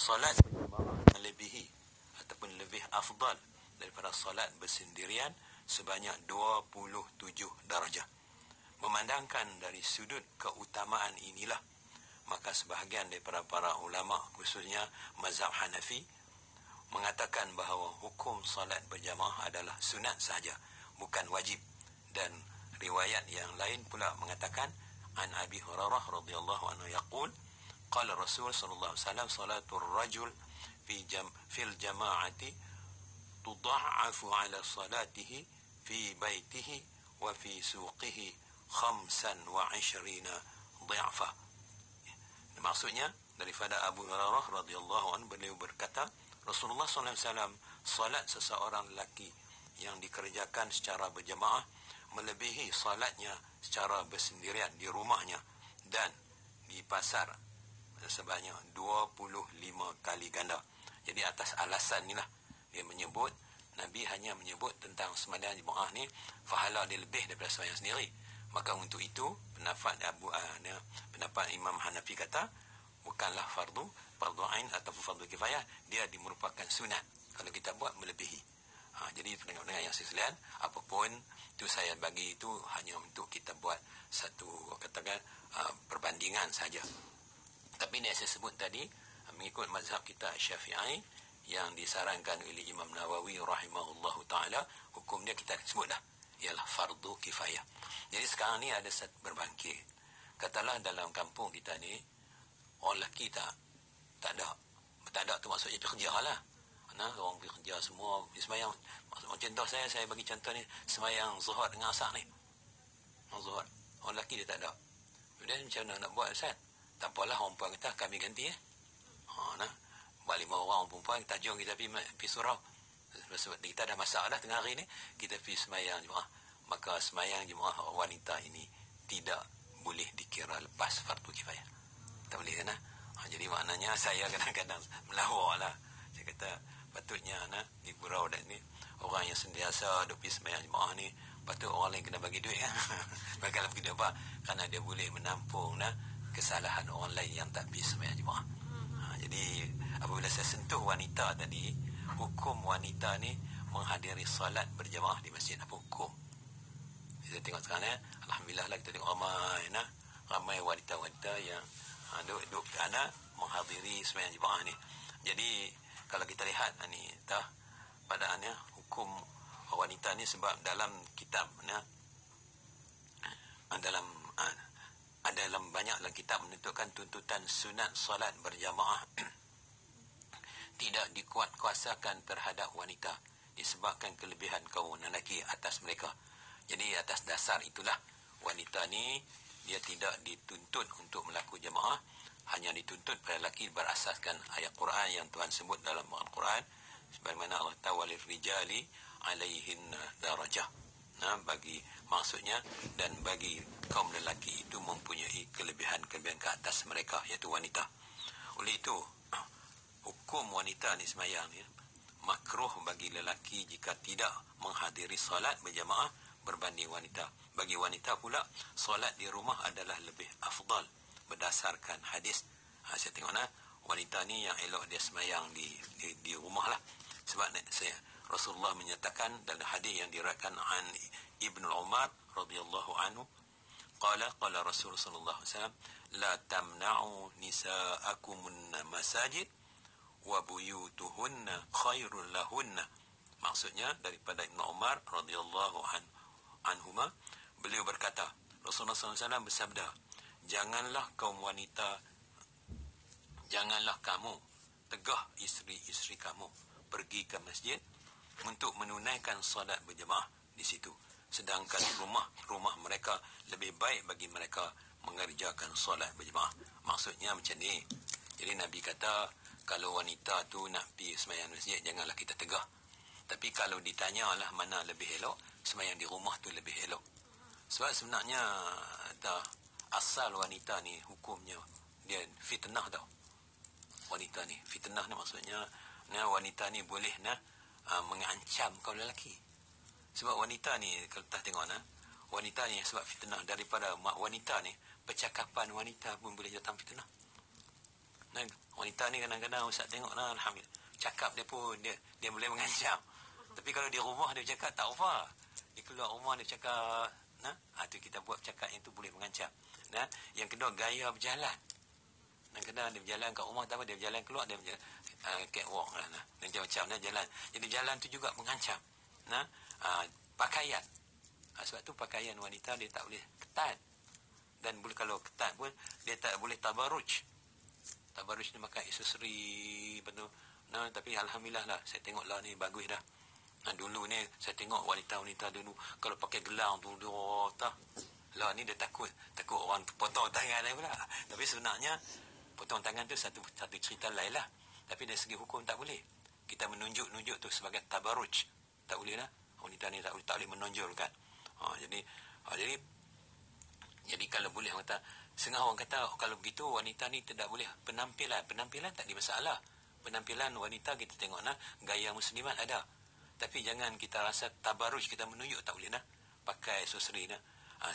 solat melebihi ataupun lebih afdal daripada solat bersendirian sebanyak 27 darjah. Memandangkan dari sudut keutamaan inilah, maka sebahagian daripada para ulama, khususnya mazhab Hanafi, mengatakan bahawa hukum solat berjamaah adalah sunat sahaja, bukan wajib. Dan riwayat yang lain pula mengatakan, an Abi Hurairah radhiyallahu anhu yaqul, qala Rasul sallallahu alaihi wasallam, salatul rajul fil jama'ati tudha'afu ala salatihi fi baitihi wa fi suqihi 25 dhi'fa. Maksudnya daripada Abu Hurairah radhiyallahu anhu, beliau berkata, Rasulullah sallallahu alaihi wasallam, salat seseorang lelaki yang dikerjakan secara berjamaah melebihi salatnya secara bersendirian di rumahnya dan di pasar sebanyak 25 kali ganda. Jadi atas alasan inilah dia menyebut, Nabi hanya menyebut tentang sembahyang jemaah ni pahala dia lebih daripada sembahyang sendiri. Maka untuk itu pendapat Imam Hanafi kata bukanlah fardu ain ataupun fardu kifayah, dia merupakan sunat kalau kita buat melebihi. Jadi pendengar-pendengar yang sekalian, apapun itu saya bagi itu hanya untuk kita buat satu katakan perbandingan saja. Tapi ini saya sebut tadi mengikut mazhab kita Syafi'i yang disarankan oleh Imam Nawawi rahimahullahu taala, hukum dia kita sebutlah ialah fardu kifayah. Jadi sekarang ni ada satu berbangkit. Katalah dalam kampung kita ni orang lelaki tak ada tu maksudnya pergi kerja lah. Orang pergi kerja semua pergi sembahyang. Contoh saya bagi contoh ni sembahyang zuhur dengan asar ni. Zuhur. Orang lelaki dia tak ada. Kemudian macam mana nak buat Ustaz? Tak apalah, orang perempuan kata kami ganti buat 5 orang perempuan, kita jom kita pergi surau. Sebab kita dah masak dah tengah hari ni, kita pergi sembahyang jemaah. Maka sembahyang jemaah wanita ini tidak boleh dikira lepas fardu kifayah. Tak boleh kan? Jadi maknanya saya kadang-kadang melawak lah. Saya kata patutnya di Gurau dan ni orang yang sentiasa duk pergi sembahyang jemaah ni, patut orang lain kena bagi duit kan. Bakal bagi duit apa? Kerana dia boleh menampung kesalahan orang lain yang tak pergi sembahyang jemaah. Jadi apabila saya sentuh wanita tadi, hukum wanita ni menghadiri solat berjamaah di masjid, apa hukum? Kita tengok sekarang alhamdulillah lah, kita tengok ramai wanita-wanita yang duduk menghadiri sembahyang jemaah ni. Jadi kalau kita lihat ni padaannya hukum wanita ni, sebab dalam kitab dalam banyak dalam kitab menentukan tuntutan sunat solat berjamaah tidak dikuatkuasakan terhadap wanita disebabkan kelebihan kaum lelaki atas mereka. Jadi atas dasar itulah wanita ni dia tidak dituntut untuk melakukan jamaah, hanya dituntut pada lelaki berasaskan ayat Quran yang Tuhan sebut dalam Al-Quran, sebagaimana Allah tawalil rijali alaihinna darajah. Bagi maksudnya, dan bagi kaum lelaki itu mempunyai kelebihan-kelebihan ke atas mereka, iaitu wanita. Oleh itu hukum wanita ni sembahyang ni makruh bagi lelaki jika tidak menghadiri solat berjamaah berbanding wanita. Bagi wanita pula solat di rumah adalah lebih afdal berdasarkan hadis. Saya tengok wanita ni yang elok dia sembahyang di rumah lah. Sebab Rasulullah menyatakan dalam hadis yang diriwayatkan an Ibnu Umar radhiyallahu anhu, qala Rasul sallallahu alaihi wasallam, la tamna'u nisa'akumun masajid wa buyutuhunna khairul lahunna. Maksudnya daripada Ibnu Umar radhiyallahu anhuma, beliau berkata, Rasulullah sallallahu alaihi wasallam bersabda, janganlah kamu tegah isteri-isteri kamu pergi ke masjid untuk menunaikan solat berjemaah di situ, sedangkan rumah mereka lebih baik bagi mereka mengerjakan solat berjemaah. Maksudnya macam ni. Jadi Nabi kata kalau wanita tu nak pergi sembahyang masjid, janganlah kita tegah. Tapi kalau ditanyalah mana lebih elok, sembahyang di rumah tu lebih elok. Sebab sebenarnya asal wanita ni hukumnya dia fitnah tau. Wanita ni fitnah ni maksudnya wanita ni boleh mengancam kaum lelaki. Sebab wanita ni kalau kita tengok wanita ni sebab fitnah, daripada wanita ni percakapan wanita pun boleh datang fitnah. Dan wanita ni kadang-kadang Ustaz tengoklah, alhamdulillah, cakap dia pun dia boleh mengancam. Tapi kalau di rumah dia cakap tak apa. Dia keluar rumah dia cakap, tu kita buat cakap yang tu boleh mengancam. Nah, yang kedua gaya berjalan. Kadang-kadang dia berjalan kat rumah, tak apa, dia berjalan keluar, dia berjalan catwalk lah, dia macam jalan. Jadi jalan tu juga mengancam. Pakaian. Sebab tu pakaian wanita dia tak boleh ketat. Dan boleh, kalau ketat pun dia tak boleh tabaruj. Tabaruj ni makan aksesori betul. Tapi alhamdulillah lah, saya tengok lah ni bagus dah. Dulu ni saya tengok wanita-wanita dulu kalau pakai gelang tu tak. Lah ni dia takut orang potong tangan dia pula. Tapi sebenarnya potong tangan tu satu cerita lain lah. Tapi dari segi hukum tak boleh. Kita menunjuk tu sebagai tabaruj. Tak boleh lah. Wanita ni tak boleh menonjolkan. Jadi kalau boleh kata, setengah orang kata kalau begitu wanita ni tidak boleh penampilan tak ada masalah. Penampilan wanita kita tengok gaya muslimat ada. Tapi jangan kita rasa tabaruj, kita menunjuk tak boleh pakai aksesori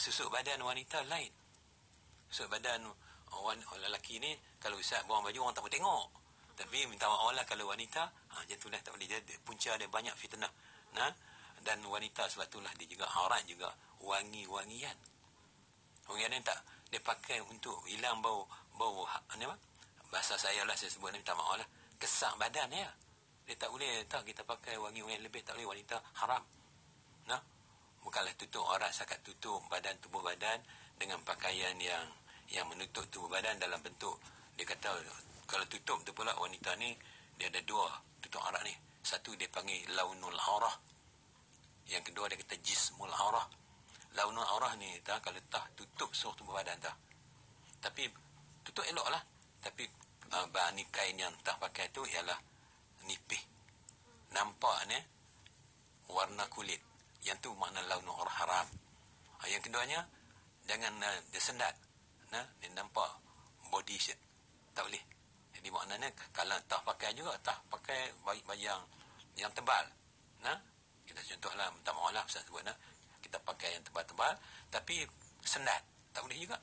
susuk badan wanita lain. Susuk badan lelaki ni kalau Ustaz buang baju orang tak boleh tengok. Tapi minta maaf lah kalau wanita macam tu lah, tak boleh. Dia punca dia banyak fitnah. Dan wanita sebab itulah dia juga harat juga wangi-wangian. Wangian ni tak dia pakai untuk hilang bau bahasa saya lah, saya sebut ni minta maaf lah, kesak badan dia. Dia tak boleh kita pakai wangi-wangian lebih, tak boleh, wanita haram. Bukanlah tutup aurat, sakat tutup tubuh badan dengan pakaian yang menutup tubuh badan dalam bentuk, dia kata kalau tutup tu pula wanita ni dia ada dua tutup aurat ni. Satu dia panggil launul aurah. Yang kedua dia kata jismul aurah. Launul aurah ni kalau tutup seluruh tubuh badan tapi tutup eloklah. Tapi bahan kain yang pakai tu ialah nipih, nampak ni warna kulit. Yang tu makna launul aurah haram. Yang keduanya jangan dia sendat. Dia nampak body shape. Tak boleh. Jadi maknanya kalau pakai juga pakai baju yang tebal. Kita contohlah, minta maaf lah Ustaz sebut kita pakai yang tebal-tebal tapi sendat tak boleh juga.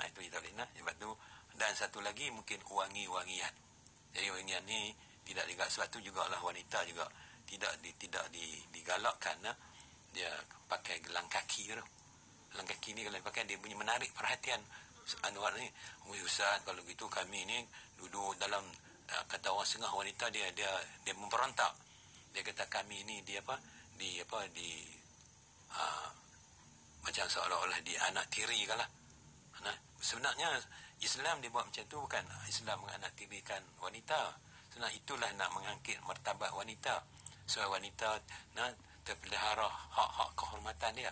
Itu kita boleh sebab tu. Dan satu lagi mungkin wangi-wangian. Jadi wangian ni tidak sebab tu jugalah wanita juga tidak digalakkan dia pakai gelang kaki tu. Gelang kaki ni kalau pakai dia punya menarik perhatian anuar ni. Ustaz kalau gitu kami ni duduk dalam kata orang setengah wanita dia memberontak. Dia kata kami ni macam seolah-olah dia anak tiri kan lah. Sebenarnya Islam dia buat macam tu bukan Islam menganak tirikan wanita. Sebenarnya itulah nak mengangkit martabat wanita. Sebab wanita terpelihara hak-hak kehormatan dia.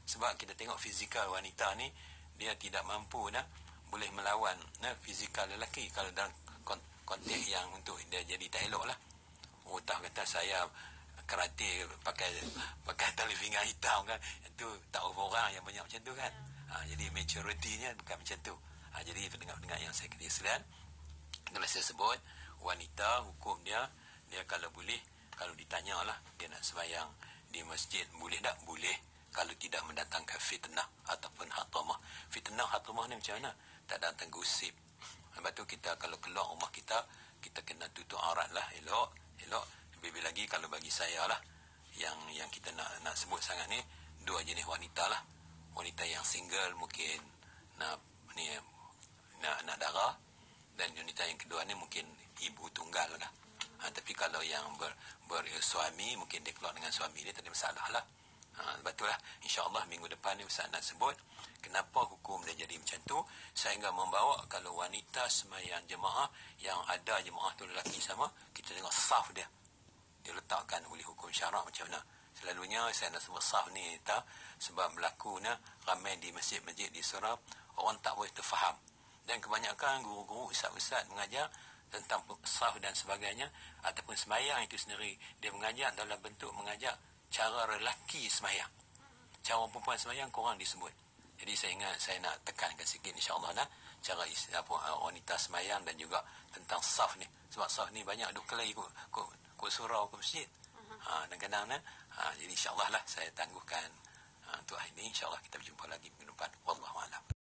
Sebab kita tengok fizikal wanita ni dia tidak mampu boleh melawan fizikal lelaki kalau dalam konteks yang untuk dia jadi tak elok lah. Kata saya karate pakai tali pinggang hitam kan, itu tak orang yang banyak macam tu kan. Jadi maturity-nya bukan macam tu. Jadi pendengar-pendengar yang saya kira sekalian, itulah saya sebut wanita hukum dia kalau boleh, kalau ditanya lah dia nak sembahyang di masjid boleh tak? Boleh, kalau tidak mendatangkan fitnah ataupun hatamah. Fitnah hatamah ni macam mana? Tak datang gosip. Sebab tu kita kalau keluar rumah kita kena tutup aurat lah, elok. Lebih lagi kalau bagi saya lah, yang kita nak sebut sangat ni dua jenis wanita lah. Wanita yang single mungkin nak darah, dan wanita yang kedua ni mungkin ibu tunggal lah. Tapi kalau yang bersuami mungkin dia keluar dengan suami dia, tak ada masalah lah. Sebab itulah insya-Allah minggu depan ni Ustaz nak sebut kenapa hukum dia jadi macam tu, sehingga membawa kalau wanita sembahyang jemaah yang ada jemaah tu lelaki sama, kita tengok saf dia letakkan oleh hukum syarak macam mana. Selalunya saya nak sebut saf ni sebab berlaku ramai di masjid-masjid di Sarawak orang tak boleh terfaham, dan kebanyakan guru-guru ustaz-ustaz mengajar tentang saf dan sebagainya ataupun sembahyang itu sendiri, dia mengajar dalam bentuk mengajar cara lelaki sembahyang, cara perempuan sembahyang kurang disebut. Jadi saya nak tekankan sikit insya-Allah cara wanita sembahyang dan juga tentang saf ni. Sebab saf ni banyak dukla ikut surau ke masjid. Kadang-kadang jadi insya-Allah lah saya tangguhkan untuk hari ini. Insya-Allah kita berjumpa lagi minggu depan. Wallahu a'lam.